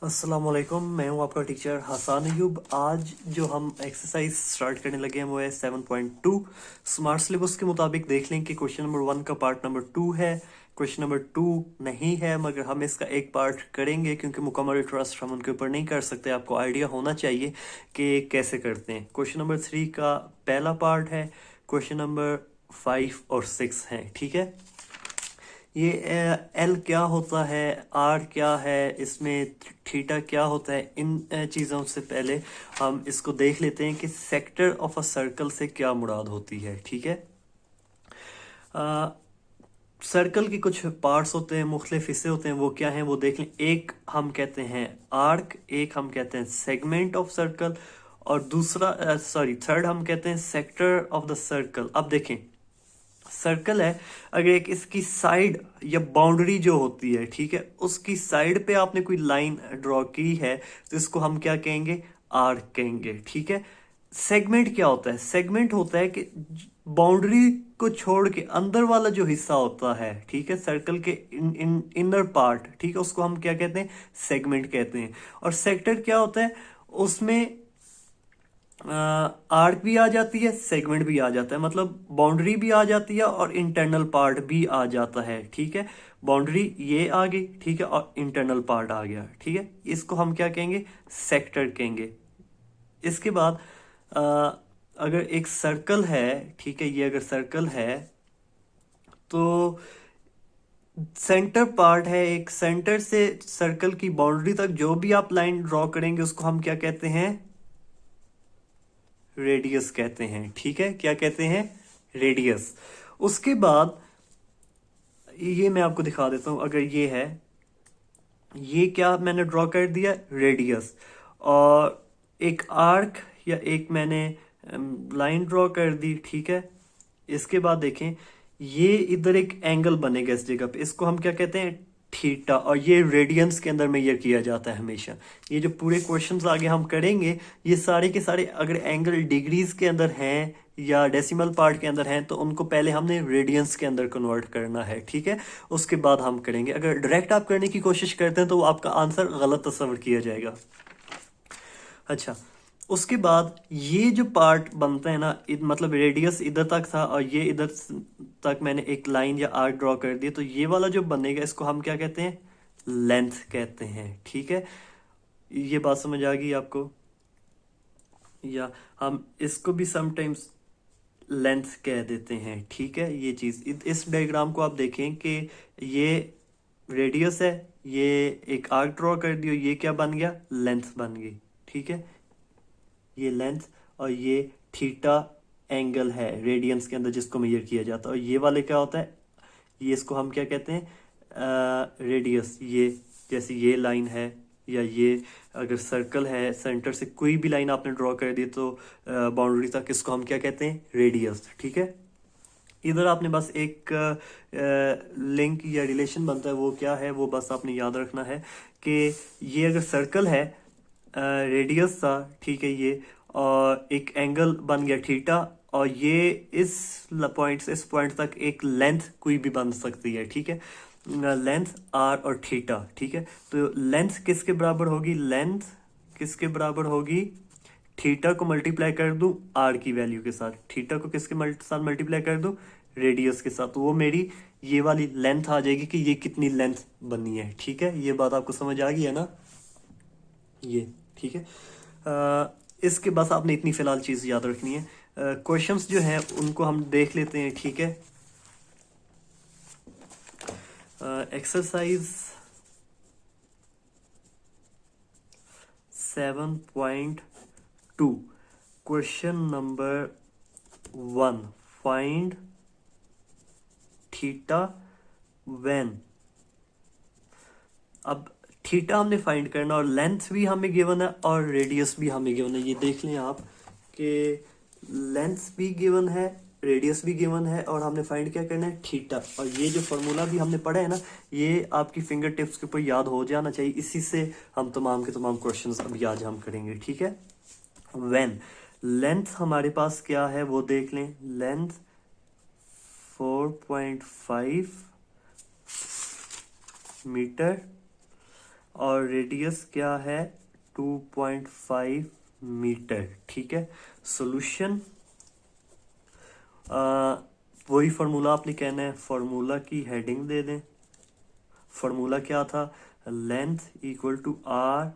अस्सलाम वालेकुम, मैं हूं आपका टीचर हसान अयूब। आज जो हम एक्सरसाइज स्टार्ट करने लगे हैं वो है 7.2। स्मार्ट सिलेबस के मुताबिक देख लें कि क्वेश्चन नंबर 1 का पार्ट नंबर 2 है, क्वेश्चन नंबर 2 नहीं है, मगर हम इसका एक पार्ट करेंगे क्योंकि मुकम्मल ट्रस्ट हम उनके ऊपर नहीं कर सकते। आपको आइडिया होना चाहिए कि कैसे करते हैं। क्वेश्चन नंबर 3 का पहला पार्ट है, क्वेश्चन नंबर 5 और 6 है। ठीक है, ये एल क्या होता है, आर क्या है, इसमें थीटा क्या होता है, इन चीज़ों से पहले हम इसको देख लेते हैं कि सेक्टर ऑफ अ सर्कल से क्या मुराद होती है। ठीक है, सर्कल के कुछ पार्ट्स होते हैं, मुख्तलिफ हिस्से होते हैं, वो क्या हैं वो देख लें। एक हम कहते हैं आर्क, एक हम कहते हैं सेगमेंट ऑफ सर्कल, और दूसरा थर्ड हम कहते हैं सेक्टर ऑफ द सर्कल। अब देखें, सर्कल है, अगर एक इसकी साइड या बाउंड्री जो होती है, ठीक है, उसकी साइड पे आपने कोई लाइन ड्रॉ की है तो इसको हम क्या कहेंगे, आर्क कहेंगे। ठीक है, सेगमेंट क्या होता है, सेगमेंट होता है कि बाउंड्री को छोड़ के अंदर वाला जो हिस्सा होता है, ठीक है, सर्कल के इनर पार्ट, ठीक है, उसको हम क्या कहते हैं, सेगमेंट कहते हैं। और सेक्टर क्या होता है, उसमें आर्क भी आ जाती है, सेगमेंट भी आ जाता है, मतलब बाउंड्री भी आ जाती है और इंटरनल पार्ट भी आ जाता है। ठीक है, बाउंड्री ये आ गई, ठीक है, और इंटरनल पार्ट आ गया। ठीक है, इसको हम क्या कहेंगे, सेक्टर कहेंगे। इसके बाद अगर एक सर्कल है, ठीक है, ये अगर सर्कल है तो सेंटर पार्ट है, एक सेंटर से सर्कल की बाउंड्री तक जो भी आप लाइन ड्रॉ करेंगे उसको हम क्या कहते हैं, रेडियस कहते हैं। ठीक है, क्या कहते हैं, रेडियस। उसके बाद ये मैं आपको दिखा देता हूं, अगर ये है, ये क्या मैंने ड्रॉ कर दिया, रेडियस, और एक आर्क या एक मैंने लाइन ड्रॉ कर दी। ठीक है, इसके बाद देखें, ये इधर एक एंगल बनेगा इस जगह पे, इसको हम क्या कहते हैं, थीटा, और ये रेडियंस के अंदर मेजर किया जाता है हमेशा। ये जो पूरे क्वेश्चंस आगे हम करेंगे, ये सारे के सारे अगर एंगल डिग्रीज के अंदर हैं या डेसिमल पार्ट के अंदर हैं तो उनको पहले हमने रेडियंस के अंदर कन्वर्ट करना है। ठीक है, उसके बाद हम करेंगे। अगर डायरेक्ट आप करने की कोशिश करते हैं तो आपका आंसर गलत तस्वर किया जाएगा। अच्छा, उसके बाद ये जो पार्ट बनता है ना, मतलब रेडियस इधर तक था और ये इधर तक मैंने एक लाइन या आर्क ड्रॉ कर दी, तो ये वाला जो बनेगा इसको हम क्या कहते हैं, लेंथ कहते हैं। ठीक है, ये बात समझ आ गई आपको, या हम इसको भी समटाइम्स लेंथ कह देते हैं। ठीक है, ये चीज इस डायग्राम को आप देखें कि ये रेडियस है, ये एक आर्क ड्रॉ कर दियो, ये क्या बन गया, लेंथ बन गई। ठीक है, ये लेंथ, और ये थीटा एंगल है रेडियंस के अंदर जिसको मेजर किया जाता है। और ये वाले क्या होता है, ये इसको हम क्या कहते हैं, रेडियस। ये जैसे ये लाइन है, या ये अगर सर्कल है, सेंटर से कोई भी लाइन आपने ड्रॉ कर दी तो बाउंड्री तक, इसको हम क्या कहते हैं, रेडियस। ठीक है, इधर आपने बस एक लिंक या रिलेशन बनता है, वो क्या है, वो बस आपने याद रखना है कि ये अगर सर्कल है, रेडियस था, ठीक है, ये, और एक एंगल बन गया थीटा, और ये इस पॉइंट से इस पॉइंट तक एक लेंथ कोई भी बन सकती है। ठीक है, लेंथ आर और थीटा। ठीक है, तो लेंथ किसके बराबर होगी, लेंथ किसके बराबर होगी, थीटा को मल्टीप्लाई कर दूं आर की वैल्यू के साथ, थीटा को किसके साथ मल्टीप्लाई कर दूं, रेडियस के साथ, तो वो मेरी ये वाली लेंथ आ जाएगी कि ये कितनी लेंथ बनी है। ठीक है, ये बात आपको समझ आ गई है ना, ये। ठीक है, इसके बस आपने इतनी फिलहाल चीज याद रखनी है। क्वेश्चंस जो हैं उनको हम देख लेते हैं। ठीक है, exercise 7.2, question number 1, find theta when. अब थीटा हमने फाइंड करना, और लेंथ भी हमें गिवन है और रेडियस भी हमें गिवन है। ये देख लें आप कि लेंथ भी गिवन है, रेडियस भी गिवन है, और हमने फाइंड क्या करना है, थीटा। और ये जो फॉर्मूला भी हमने पढ़ा है ना, ये आपकी फिंगर टिप्स के ऊपर याद हो जाना चाहिए। इसी से हम तमाम के तमाम क्वेश्चंस अभी आज हम करेंगे। ठीक है, व्हेन लेंथ हमारे पास क्या है वो देख लें, लेंथ 4.5 मीटर, और रेडियस क्या है 2.5 मीटर, ठीक है। सॉल्यूशन वही फार्मूला आपने कहना है, फार्मूला की हेडिंग दे दें। फार्मूला क्या था, length equal to R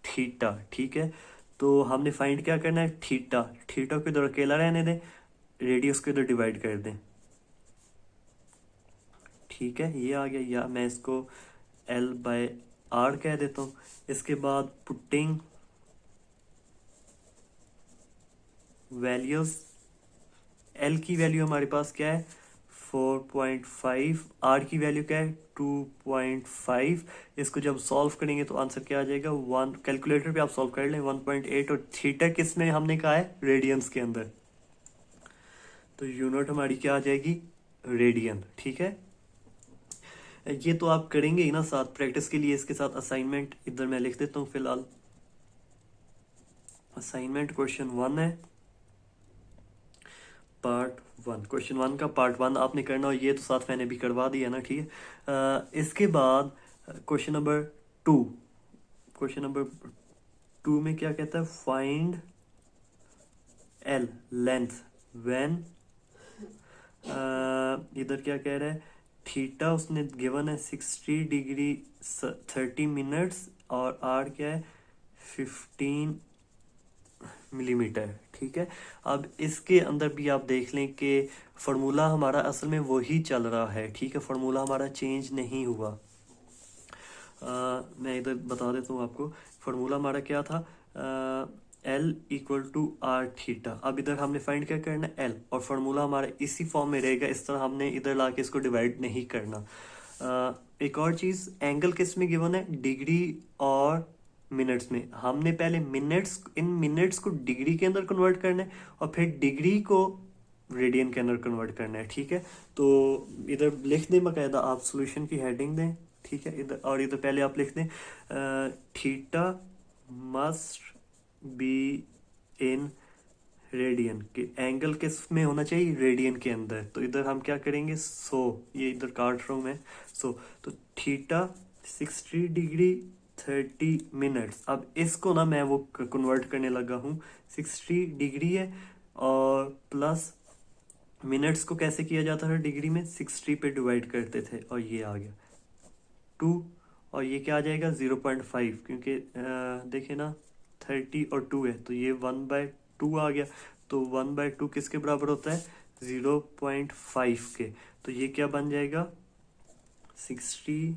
theta, ठीक है। तो हमने फाइंड क्या करना है, थीटा। थीटा को इधर अकेला रहने दें, रेडियस को इधर डिवाइड कर दें, ठीक है। ये आ गया, या मैं इसको एल बाय आर कह देता हूँ। इसके बाद पुटिंग वैल्यूज, एल की वैल्यू हमारे पास क्या है 4.5, आर की वैल्यू क्या है 2.5। इसको जब सॉल्व करेंगे तो आंसर क्या आ जाएगा 1, कैलकुलेटर पे आप सॉल्व कर लें 1.8। और थीटा किस में हमने कहा है, रेडियंस के अंदर, तो यूनिट हमारी क्या आ जाएगी, रेडियन, ठीक है। ये तो आप करेंगे ही ना साथ, प्रैक्टिस के लिए इसके साथ असाइनमेंट इधर मैं लिख देता हूँ फिलहाल। असाइनमेंट क्वेश्चन 1 है, पार्ट 1। क्वेश्चन 1 का पार्ट 1 आपने करना, और ये तो साथ मैंने भी करवा दिया ना, ठीक है। इसके बाद क्वेश्चन नंबर 2, क्वेश्चन नंबर 2 में क्या कहता है, फाइंड एल लेंथ व्हेन, इधर क्या कह रहा है, थीटा उसने गिवन है 60 डिग्री 30 मिनट्स, और आर क्या है 15 मिलीमीटर, ठीक है। अब इसके अंदर भी आप देख लें कि फार्मूला हमारा असल में वही चल रहा है, ठीक है। फार्मूला हमारा चेंज नहीं हुआ। मैं इधर बता देता हूँ आपको, फार्मूला हमारा क्या था, L equal to R theta. अब इधर हमने फाइंड क्या करना है, एल, और फार्मूला हमारा इसी फॉर्म में रहेगा, इस तरह हमने इधर ला के इसको डिवाइड नहीं करना। एक और चीज़, एंगल किस में गिवन है, डिग्री और मिनट्स में। हमने पहले मिनट्स, इन मिनट्स को डिग्री के अंदर कन्वर्ट करना है, और फिर डिग्री को रेडियन के अंदर कन्वर्ट करना है, ठीक है। तो इधर लिख दें बाकायदा, आप सॉल्यूशन की हेडिंग दें, ठीक है। इधर, और इधर पहले आप लिख दें theta must be in radian, के एंगल किस में होना चाहिए, रेडियन के अंदर। तो इधर हम क्या करेंगे, ये इधर काट रहा हूँ मैं, तो थीटा 60 डिग्री 30 मिनट्स। अब इसको ना मैं वो कन्वर्ट करने लगा हूँ, 60 डिग्री है और प्लस मिनट्स को कैसे किया जाता था डिग्री में, 60 पे डिवाइड करते थे, और ये आ गया 2, और ये क्या आ जाएगा 0.5, क्योंकि देखे ना 30 और 2 है, तो ये 1/2 आ गया। तो 1/2 किसके बराबर होता है, 0.5 के। तो ये क्या बन जाएगा 60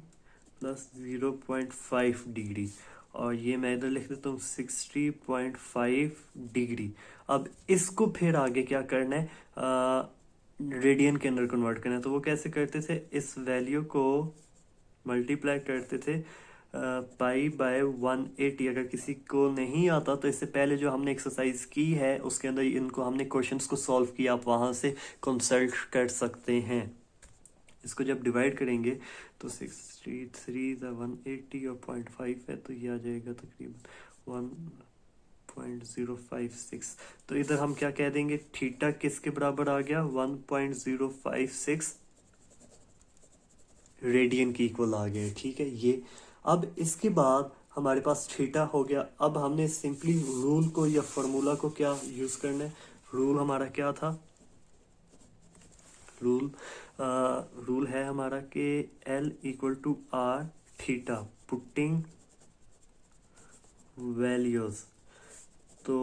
प्लस 0.5 डिग्री, और ये मैं इधर लिख देता हूँ 60.5 डिग्री। अब इसको फिर आगे क्या करना है, रेडियन के अंदर कन्वर्ट करना है। तो वो कैसे करते थे, इस वैल्यू को मल्टीप्लाई करते थे पाई बाय 180। अगर किसी को नहीं आता तो इससे पहले जो हमने एक्सरसाइज की है उसके अंदर इनको हमने क्वेश्चंस को सॉल्व किया, आप वहाँ से कंसल्ट कर सकते हैं। इसको जब डिवाइड करेंगे तो 63 180 और 0.5 है, तो ये आ जाएगा तकरीबन 1.056। तो इधर हम क्या कह देंगे, थीटा किसके बराबर आ गया 1.056 रेडियन की इक्वल आ गया, ठीक है। ये अब इसके बाद हमारे पास थीटा हो गया। अब हमने सिंपली रूल को या फॉर्मूला को क्या यूज करना है, रूल हमारा क्या था, रूल है हमारा कि L equal to R theta, putting values. तो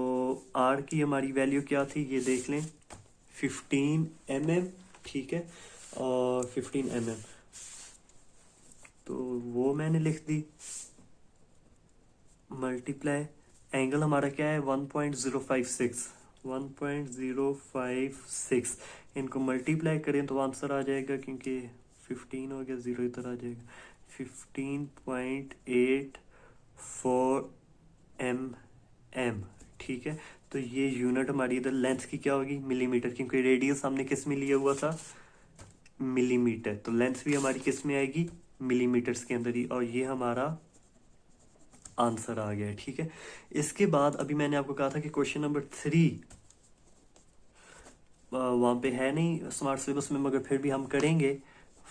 R की हमारी वैल्यू क्या थी, ये देख लें 15 mm, ठीक है, और 15 mm, तो वो मैंने लिख दी। मल्टीप्लाई एंगल हमारा क्या है 1.056, 1.056, इनको मल्टीप्लाई करें तो आंसर आ जाएगा, क्योंकि 15 हो गया, 0 इधर आ जाएगा, 15.84 mm, ठीक है। तो ये यूनिट हमारी इधर लेंथ की क्या होगी, मिलीमीटर, क्योंकि रेडियस हमने किस में लिया हुआ था, मिलीमीटर। तो लेंथ भी हमारी किस में आएगी, मिलीमीटर्स के अंदर ही, और ये हमारा आंसर आ गया, ठीक है। इसके बाद अभी मैंने आपको कहा था कि क्वेश्चन नंबर 3 वहां पे है नहीं स्मार्ट सिलेबस में, मगर फिर भी हम करेंगे।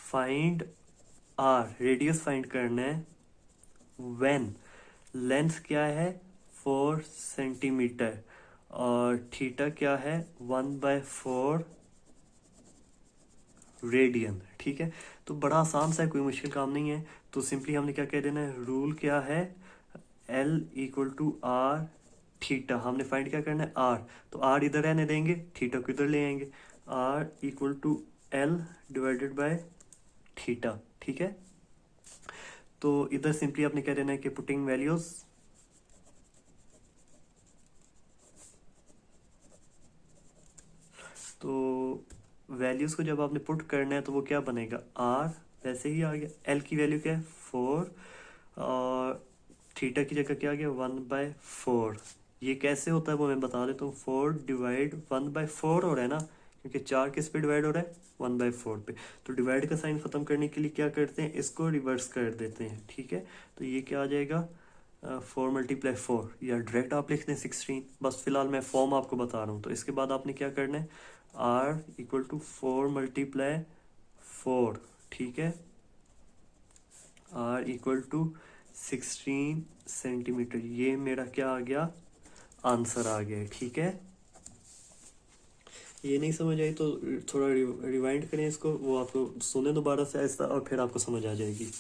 फाइंड आर, रेडियस फाइंड करना है व्हेन लेंथ क्या है 4 सेंटीमीटर और थीटा क्या है 1/4 रेडियन। ठीक है, तो बड़ा आसान सा है, कोई मुश्किल काम नहीं है। तो सिंपली हमने क्या कह देना है, रूल क्या है, L equal to R theta. हमने फाइंड क्या करना है, आर, तो आर इधर रहने देंगे, थीटा को इधर ले आएंगे, R equal to L divided by theta. ठीक है, तो इधर सिंपली आपने क्या देना है कि पुटिंग वैल्यूज, तो वैल्यूज को जब आपने पुट करना है तो वो क्या बनेगा, आर वैसे ही आ गया, एल की वैल्यू क्या है 4 और थीटा की जगह क्या आ गया 1/4। ये कैसे होता है वो मैं बता देता हूँ, 4 डिवाइड 1/4 हो रहा है ना, क्योंकि 4 किस पे डिवाइड हो रहा है 1/4 पे। तो डिवाइड का साइन खत्म करने के लिए क्या करते हैं, इसको रिवर्स कर देते हैं। ठीक है, तो ये क्या आ जाएगा 4 × 4, या डायरेक्ट आप लिख दें 16। बस फिलहाल मैं फॉर्म आपको बता रहा हूँ। तो इसके बाद आपने क्या करना है, r इक्वल टू 4 × 4। ठीक है, r इक्वल टू 16 सेंटीमीटर, ये मेरा क्या आ गया, आंसर आ गया। ठीक है, ये नहीं समझ आई तो थोड़ा रिवाइंड करें इसको, वो आपको सुने दोबारा से ऐसा और फिर आपको समझ आ जाएगी।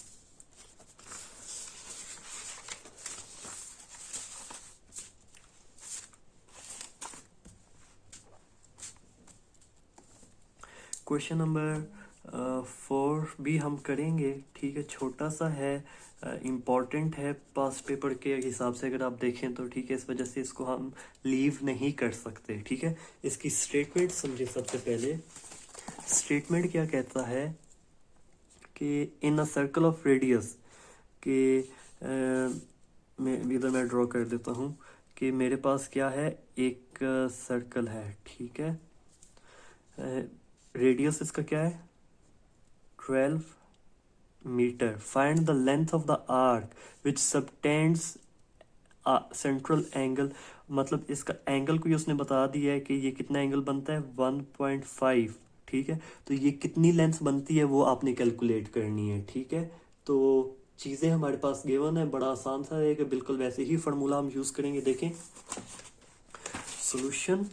क्वेश्चन नंबर 4 भी हम करेंगे। ठीक है, छोटा सा है, इम्पॉर्टेंट है पास पेपर के हिसाब से अगर आप देखें तो। ठीक है, इस वजह से इसको हम लीव नहीं कर सकते। ठीक है, इसकी स्टेटमेंट समझे। सबसे पहले स्टेटमेंट क्या कहता है कि इन अ सर्कल ऑफ रेडियस के मैं ड्रॉ कर देता हूँ कि मेरे पास क्या है, एक सर्कल है। ठीक है, रेडियस इसका क्या है 12 metre. Find the length of the arc which subtends central angle, मतलब इसका एंगल को उसने बता दिया है कि ये कितना एंगल बनता है 1.5। ठीक है, तो ये कितनी लेंथ बनती है वो आपने कैलकुलेट करनी है। ठीक है, तो चीज़ें हमारे पास गिवन है, बड़ा आसान सा है कि बिल्कुल वैसे ही फार्मूला हम यूज़ करेंगे। देखें सॉल्यूशन,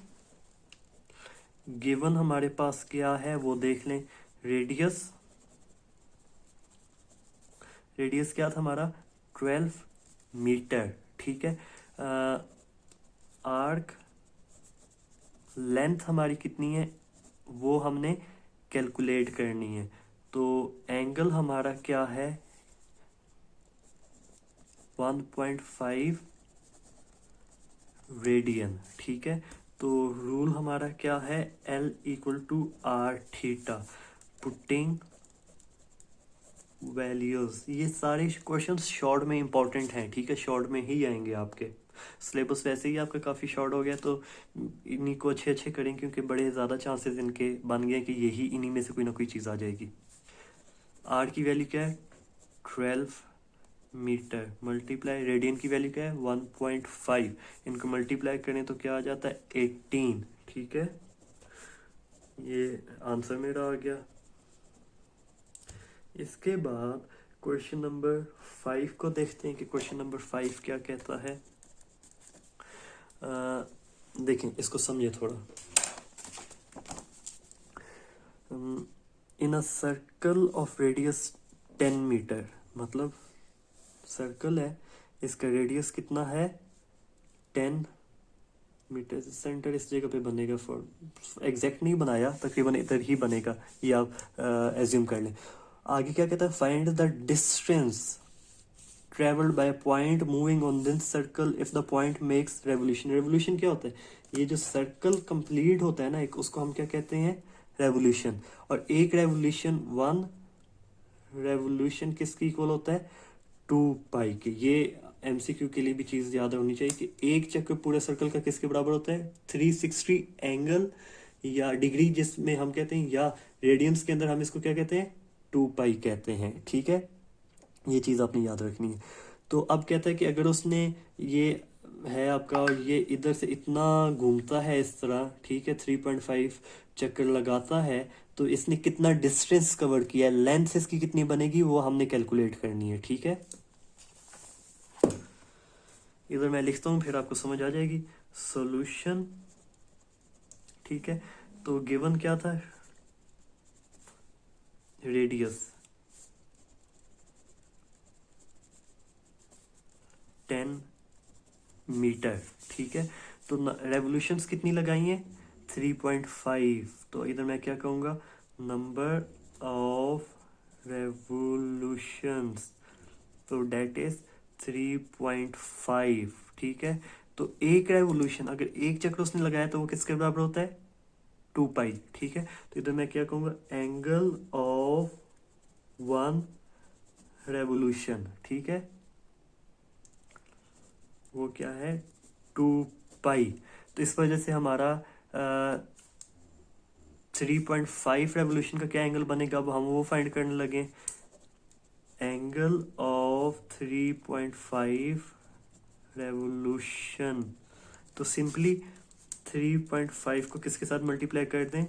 गिवन हमारे पास क्या है वो देख लें। रेडियस क्या था हमारा 12 मीटर। ठीक है, आर्क लेंथ हमारी कितनी है वो हमने कैलकुलेट करनी है। तो एंगल हमारा क्या है 1.5 रेडियन। ठीक है, तो रूल हमारा क्या है L equal to R theta. Putting values, ये सारे क्वेश्चंस शॉर्ट में इंपॉर्टेंट हैं। ठीक है, शॉर्ट में ही आएंगे आपके। सिलेबस वैसे ही आपका काफ़ी शॉर्ट हो गया, तो इन्हीं को अच्छे अच्छे करें क्योंकि बड़े ज़्यादा चांसेस इनके बन गए कि यही इन्हीं में से कोई ना कोई चीज़ आ जाएगी। आर की वैल्यू क्या है 12 मीटर, मल्टीप्लाई रेडियन की वैल्यू क्या है 1.5, इनको मल्टीप्लाई करें तो क्या आ जाता है 18। ठीक है, ये आंसर मेरा आ गया। इसके बाद क्वेश्चन नंबर 5 को देखते हैं कि क्वेश्चन नंबर 5 क्या कहता है। देखें इसको समझिए थोड़ा। In a circle of radius 10 metre, मतलब सर्कल है, इसका रेडियस कितना है 10 मीटर। सेंटर इस जगह पे बनेगा, फॉर एग्जैक्ट नहीं बनाया, तकरीबन इधर ही बनेगा, ये आप एज्यूम कर लें। आगे क्या कहता है, find the distance travelled by point moving on this circle if the point makes revolution. Revolution क्या होता है, ये जो सर्कल कंप्लीट होता है ना एक, उसको हम क्या कहते हैं रेवोल्यूशन। और एक रेवोल्यूशन 1 रेवोल्यूशन किसकी इक्वल होता है 2π के। ये एमसीक्यू के लिए भी चीज याद होनी चाहिए कि एक चक्कर पूरे सर्कल का किसके बराबर होता है 360 एंगल या डिग्री, जिसमें हम कहते हैं, या रेडियंस के अंदर हम इसको क्या कहते हैं 2π कहते हैं। ठीक है, ये चीज़ आपने याद रखनी है। तो अब कहता है कि अगर उसने ये है आपका और ये इधर से इतना घूमता है इस तरह, ठीक है 3.5 चक्कर लगाता है, तो इसने कितना डिस्टेंस कवर किया है, लेंथ इसकी कितनी बनेगी वो हमने कैलकुलेट करनी है। ठीक है, इधर मैं लिखता हूँ, फिर आपको समझ आ जाएगी। सॉल्यूशन, ठीक है। तो गिवन क्या था, रेडियस 10 मीटर, ठीक है। तो रेवोल्यूशंस कितनी लगाई हैं, 3.5। तो इधर मैं क्या कहूँगा, नंबर ऑफ रेवोल्यूशंस, तो डेट इज 3.5, ठीक है। तो एक रेवोल्यूशन, अगर एक चक्र उसने लगाया तो वो किसके बराबर होता है, 2 पाई, ठीक है। तो इधर मैं क्या कहूँगा, एंगल ऑफ वन रेवोल्यूशन, ठीक है, वो क्या है, 2 पाई। तो इस वजह से हमारा 3.5 रेवोल्यूशन का क्या एंगल बनेगा, अब हम वो फाइंड करने लगे। एंगल ऑफ 3.5 रेवोल्यूशन, तो सिंपली 3.5 को किसके साथ मल्टीप्लाई कर दें,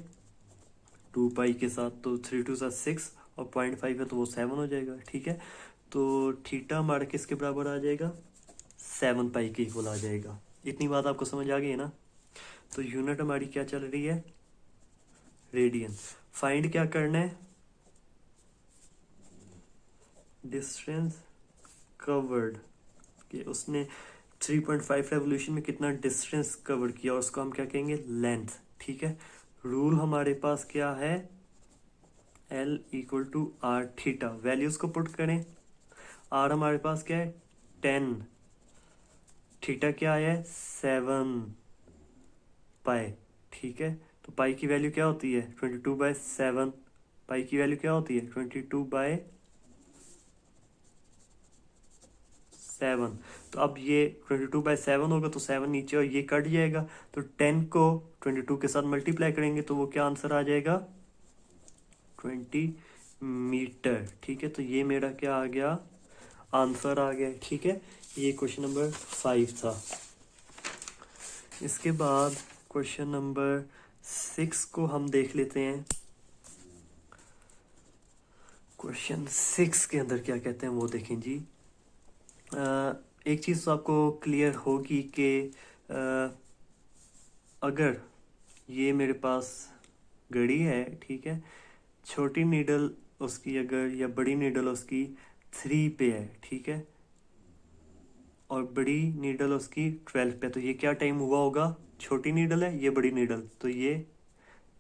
2 पाई के साथ, तो 3 2 6 और 0.5 है तो वो 7 हो जाएगा, ठीक है। तो थीटा हमारा किसके बराबर आ जाएगा, 7 पाई के इक्वल आ जाएगा। इतनी बात आपको समझ आ गई है ना। तो यूनिट हमारी क्या चल रही है, रेडियन। फाइंड क्या करना है, डिस्टेंस कवर्ड, कि उसने 3.5 रेवोल्यूशन में कितना डिस्टेंस कवर किया, और उसको हम क्या कहेंगे, लेंथ, ठीक है। रूल हमारे पास क्या है, L equal to R theta, values को पुट करें। आर हमारे पास क्या है, 10, थीटा क्या है, 7 पाई, ठीक है। तो पाई की वैल्यू क्या होती है, 22/7। पाई की वैल्यू क्या होती है, 22/7। तो अब ये 22/7 होगा, तो 7 नीचे और ये कट जाएगा, तो 10 को 22 के साथ मल्टीप्लाई करेंगे तो वो क्या आंसर आ जाएगा, 20 मीटर, ठीक है। तो ये मेरा क्या आ गया, आंसर आ गया, ठीक है। ये क्वेश्चन नंबर 5 था। इसके बाद क्वेश्चन नंबर 6 को हम देख लेते हैं। क्वेश्चन 6 के अंदर क्या कहते हैं वो देखें जी। एक चीज़ तो आपको क्लियर होगी कि अगर ये मेरे पास घड़ी है, ठीक है, छोटी नीडल उसकी अगर, या बड़ी नीडल उसकी 3 पे है, ठीक है, और बड़ी नीडल उसकी 12 पे, तो ये क्या टाइम हुआ होगा, छोटी नीडल है, ये बड़ी नीडल, तो ये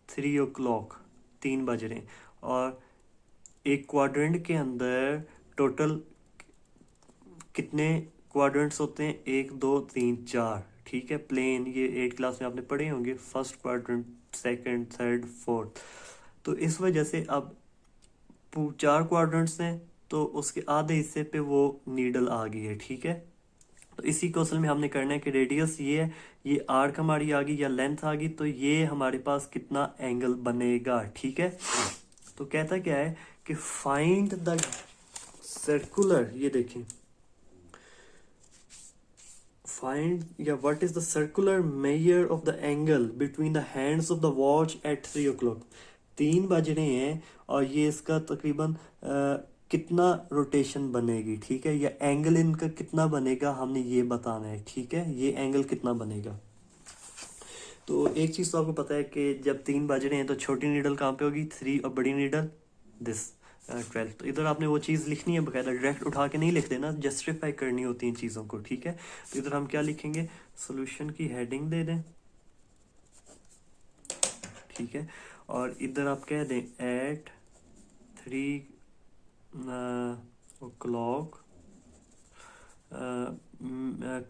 3 o'clock, 3 बज रहे हैं। और एक क्वाड्रेंट के अंदर टोटल कितने क्वाड्रेंट्स होते हैं, 1 2 3 4, ठीक है। प्लेन, ये 8 क्लास में आपने पढ़े होंगे, first quadrant, second, third, fourth. तो इस वजह से अब 4 क्वाड्रेंट्स हैं, तो उसके आधे हिस्से पे वो नीडल आ गई है, ठीक है। तो इसी को असल में हमने करना है कि रेडियस ये है, ये आर्क हमारी आ गई या लेंथ आ गई, तो ये हमारे पास कितना एंगल बनेगा, ठीक है। तो कहता क्या है कि फाइंड द सर्कुलर, ये देखें, फाइंड या what is the circular measure of the angle between the hands of the watch at 3 o'clock। 3 बज रहे हैं और ये इसका तकरीबन कितना रोटेशन बनेगी, ठीक है, या एंगल इनका कितना बनेगा, हमने ये बताना है, ठीक है, ये एंगल कितना बनेगा। तो एक चीज़ तो आपको पता है कि जब 3 बज रहे हैं तो छोटी नीडल कहाँ पे होगी, 3, और बड़ी नीडल दिस 12। तो इधर आपने वो चीज़ लिखनी है बकायदा, डायरेक्ट उठा के नहीं लिख देना, जस्टिफाई करनी होती है इन चीज़ों को, ठीक है। तो इधर हम क्या लिखेंगे, सोल्यूशन की हेडिंग दे दें, ठीक है। और इधर आप कह दें at 3 o'clock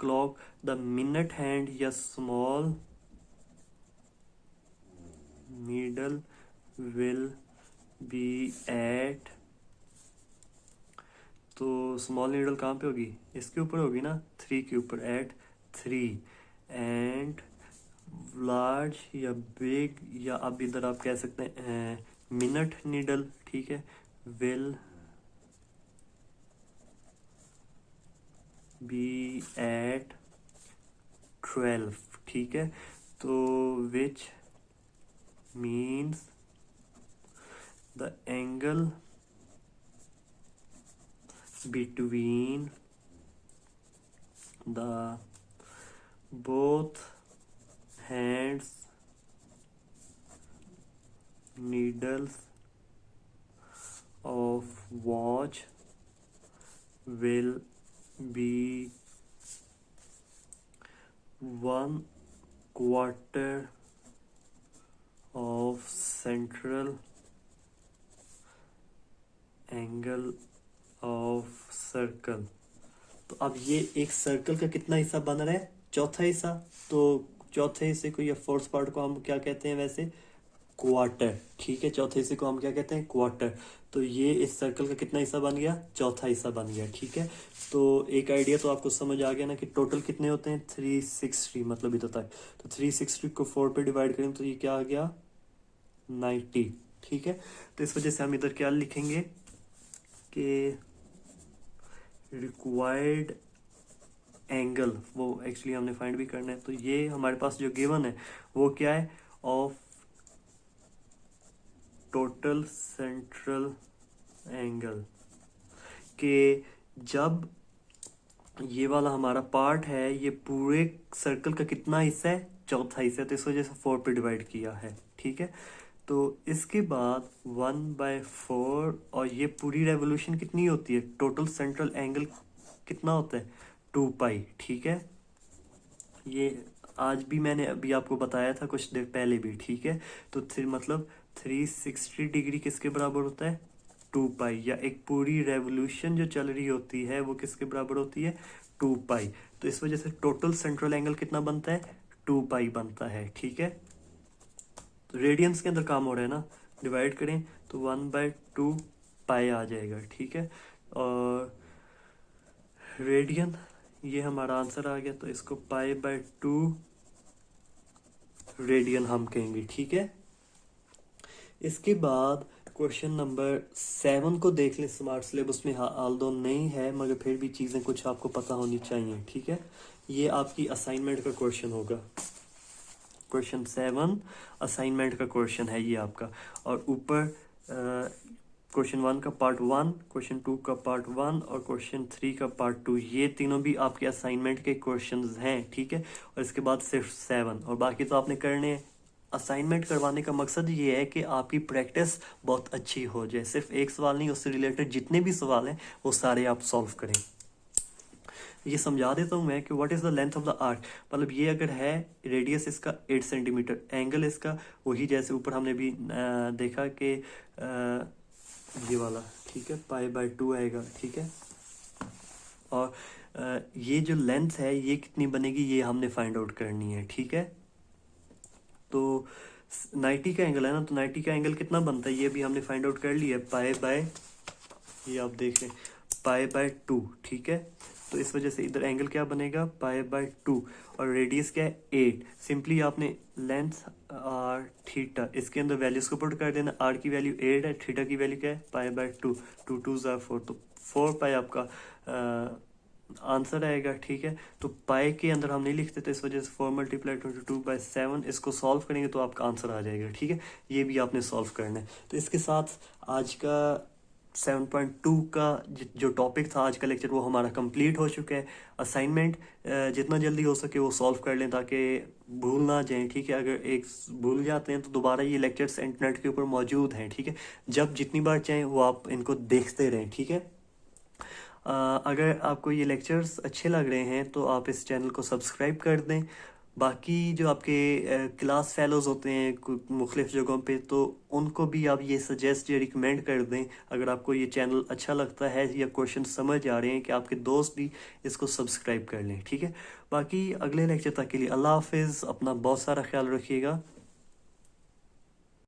clock the minute hand या small needle will be at, तो स्मॉल नीडल कहाँ पे होगी, इसके ऊपर होगी ना, 3 के ऊपर, एट 3। एंड लार्ज या बिग, या अब इधर आप कह सकते हैं मिनट नीडल, ठीक है, विल बी एट 12, ठीक है। तो which means the angle between The both hands needles of watch will be 1/4 of central angle of circle। तो अब ये एक सर्कल का कितना हिस्सा बन रहा है? चौथा हिस्सा। तो चौथे हिस्से को या फोर्थ पार्ट को हम क्या कहते हैं वैसे? क्वार्टर। ठीक है, चौथे हिस्से को हम क्या कहते हैं? क्वार्टर। तो ये इस सर्कल का कितना हिस्सा बन गया? चौथा हिस्सा बन गया। ठीक है, तो एक आइडिया तो आपको समझ आ गया ना कि टोटल कितने होते हैं? 360, मतलब इधर तक। तो 360 को 4 पे डिवाइड करें तो ये क्या आ गया? 90। ठीक है, तो इस वजह से हम इधर क्या लिखेंगे कि रिक्वायर्ड एंगल, वो एक्चुअली हमने फाइंड भी करना है। तो ये हमारे पास जो गिवन है वो क्या है? ऑफ टोटल सेंट्रल एंगल, के जब ये वाला हमारा पार्ट है ये पूरे सर्कल का कितना हिस्सा है? चौथा हिस्सा है। तो इस वजह से 4 पे डिवाइड किया है। ठीक है, तो इसके बाद 1/4 और ये पूरी रेवोल्यूशन कितनी होती है? टोटल सेंट्रल एंगल कितना होता है? 2 पाई। ठीक है, ये आज भी मैंने अभी आपको बताया था कुछ देर पहले भी। ठीक है, तो मतलब 360 डिग्री किसके बराबर होता है? 2 पाई, या एक पूरी रेवोल्यूशन जो चल रही होती है वो किसके बराबर होती है? 2 पाई। तो इस वजह से टोटल सेंट्रल एंगल कितना बनता है? 2 पाई बनता है। ठीक है, तो रेडियंस के अंदर काम हो रहा है ना, डिवाइड करें तो 1/2 पाई आ जाएगा। ठीक है, और रेडियन ये हमारा आंसर आ गया, तो इसको पाई/2 रेडियन हम कहेंगे। ठीक है, इसके बाद क्वेश्चन नंबर 7 को देख लें। स्मार्ट सिलेबस में आल्दो नहीं है मगर फिर भी चीज़ें कुछ आपको पता होनी चाहिए। ठीक है, ये आपकी असाइनमेंट का क्वेश्चन होगा। क्वेश्चन 7 असाइनमेंट का क्वेश्चन है ये आपका। और ऊपर क्वेश्चन 1 का पार्ट 1, क्वेश्चन 2 का पार्ट 1 और क्वेश्चन 3 का पार्ट 2, ये तीनों भी आपके असाइनमेंट के क्वेश्चंस हैं। ठीक है, और इसके बाद सिर्फ 7 और बाकी तो आपने करने हैं। असाइनमेंट करवाने का मकसद ये है कि आपकी प्रैक्टिस बहुत अच्छी हो जाए। सिर्फ एक सवाल नहीं, उससे रिलेटेड जितने भी सवाल हैं वो सारे आप सॉल्व करें। ये समझा देता हूँ मैं कि what is the length of the arc. मतलब ये अगर है, रेडियस इसका 8 सेंटीमीटर, एंगल इसका वही जैसे ऊपर हमने भी देखा कि ये वाला। ठीक है, पाई/2 आएगा। ठीक है, और ये जो लेंथ है ये कितनी बनेगी ये हमने फाइंड आउट करनी है। ठीक है, तो 90 का एंगल है ना, तो 90 का एंगल कितना बनता है ये भी हमने फाइंड आउट कर लिया है। ये आप देख रहे हैं पाई/2। ठीक है, तो इस वजह से इधर एंगल क्या बनेगा? पाई/2 और रेडियस क्या है? 8। सिंपली आपने लेंथ आर थीटा इसके अंदर वैल्यूज को पुट कर देना। आर की वैल्यू 8 है, थीटा की वैल्यू क्या है? पाई/2। 2 2 4, तो 4 पाई आपका आंसर आएगा। ठीक है, तो पाई के अंदर हम नहीं लिखते तो इस वजह से 4 × 22/7 इसको सॉल्व करेंगे तो आपका आंसर आ जाएगा। ठीक है, ये भी आपने सॉल्व करना है। तो इसके साथ आज का 7.2 का जो टॉपिक था आज का लेक्चर वो हमारा कंप्लीट हो चुका है। असाइनमेंट जितना जल्दी हो सके वो सॉल्व कर लें ताकि भूल ना जाएं। ठीक है, अगर एक भूल जाते हैं तो दोबारा ये लेक्चर्स इंटरनेट के ऊपर मौजूद हैं। ठीक है, जब जितनी बार चाहें वो आप इनको देखते रहें। ठीक है, अगर आपको ये लेक्चर्स अच्छे लग रहे हैं तो आप इस चैनल को सब्सक्राइब कर दें। बाकी जो आपके क्लास फेलोज होते हैं मुख्तलिफ जगहों पे, तो उनको भी आप ये सजेस्ट या रिकमेंड कर दें। अगर आपको ये चैनल अच्छा लगता है या क्वेश्चन समझ आ रहे हैं कि आपके दोस्त भी इसको सब्सक्राइब कर लें। ठीक है, बाकी अगले लेक्चर तक के लिए अल्लाह हाफिज़। अपना बहुत सारा ख्याल रखिएगा।